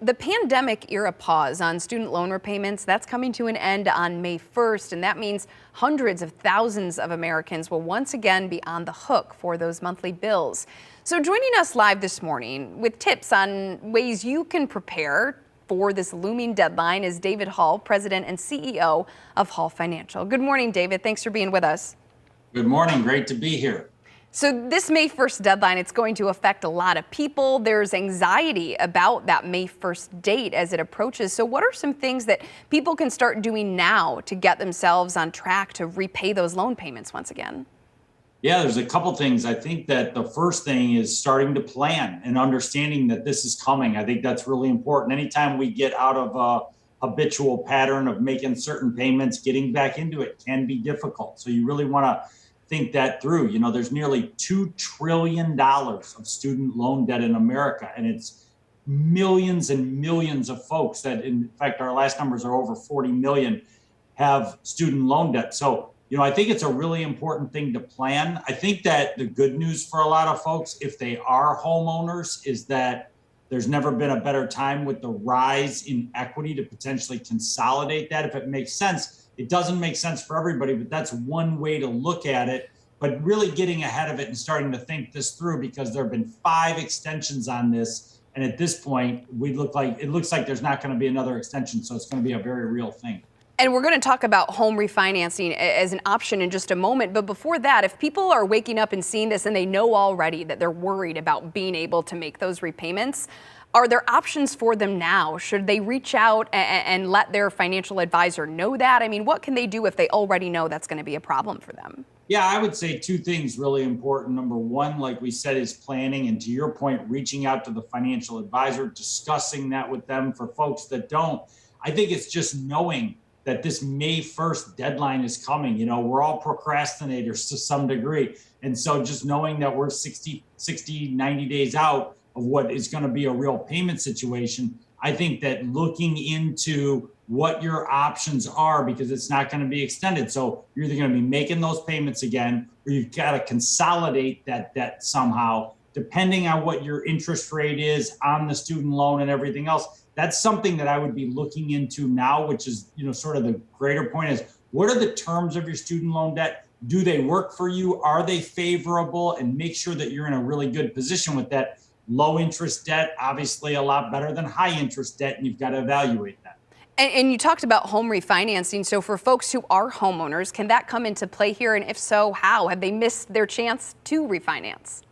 The pandemic era pause on student loan repayments, that's coming to an end on May 1st, and that means hundreds of thousands of Americans will once again be on the hook for those monthly bills. So joining us live this morning with tips on ways you can prepare for this looming deadline is David Hall, President and CEO of Hall Financial. Good morning, David. Thanks for being with us. Good morning. Great to be here. So this May 1st deadline, it's going to affect a lot of people. There's anxiety about that May 1st date as it approaches. So what are some things that people can start doing now to get themselves on track to repay those loan payments once again? Yeah, there's a couple things. I think that the first thing is starting to plan and understanding that this is coming. I think that's really important. Anytime we get out of a habitual pattern of making certain payments, getting back into it can be difficult. So you really want to think that through. You know, there's nearly $2 trillion of student loan debt in America, and it's millions and millions of folks that, in fact, our last numbers are over 40 million have student loan debt. So, you know, I think it's a really important thing to plan. I think that the good news for a lot of folks, if they are homeowners, is that there's never been a better time with the rise in equity to potentially consolidate that if it makes sense. It doesn't make sense for everybody, but that's one way to look at it. But really getting ahead of it and starting to think this through, because there have been 5 extensions on this. And at this point, it looks like there's not going to be another extension. So it's going to be a very real thing. And we're going to talk about home refinancing as an option in just a moment. But before that, if people are waking up and seeing this and they know already that they're worried about being able to make those repayments, are there options for them now? Should they reach out and let their financial advisor know that? I mean, what can they do if they already know that's going to be a problem for them? Yeah, I would say 2 things really important. Number one, like we said, is planning. And to your point, reaching out to the financial advisor, discussing that with them. For folks that don't, I think it's just knowing that this May 1st deadline is coming. You know, we're all procrastinators to some degree. And so just knowing that we're 60, 90 days out of what is going to be a real payment situation, I think that looking into what your options are, because it's not going to be extended. So you're either going to be making those payments again, or you've got to consolidate that debt somehow, depending on what your interest rate is on the student loan and everything else. That's something that I would be looking into now, which is, you know, sort of the greater point is, what are the terms of your student loan debt? Do they work for you? Are they favorable? And make sure that you're in a really good position with that. Low interest debt, obviously a lot better than high interest debt, and you've got to evaluate that. And you talked about home refinancing. So for folks who are homeowners, can that come into play here? And if so, how? Have they missed their chance to refinance?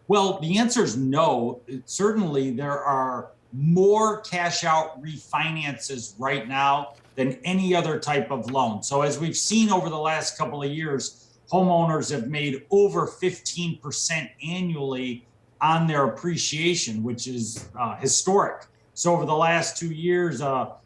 Well, the answer is no. Certainly, there are more cash out refinances right now than any other type of loan. So as we've seen over the last couple of years, homeowners have made over 15% annually on their appreciation, which is historic. So over the last 2 years,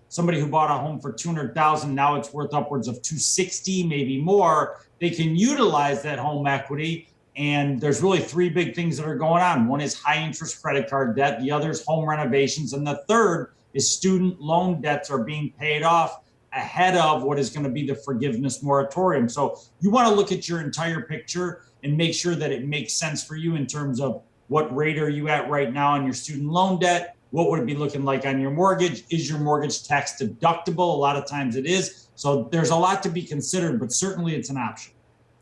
somebody who bought a home for $200,000, now it's worth upwards of $260,000, maybe more. They can utilize that home equity. And there's really 3 big things that are going on. One is high interest credit card debt. The other is home renovations. And the third is student loan debts are being paid off ahead of what is going to be the forgiveness moratorium. So you want to look at your entire picture and make sure that it makes sense for you in terms of what rate are you at right now on your student loan debt? What would it be looking like on your mortgage? Is your mortgage tax deductible? A lot of times it is. So there's a lot to be considered, but certainly it's an option.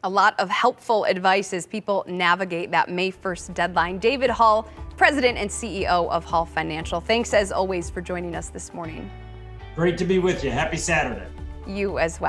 A lot of helpful advice as people navigate that May 1st deadline. David Hall, President and CEO of Hall Financial. Thanks as always for joining us this morning. Great to be with you. Happy Saturday. You as well.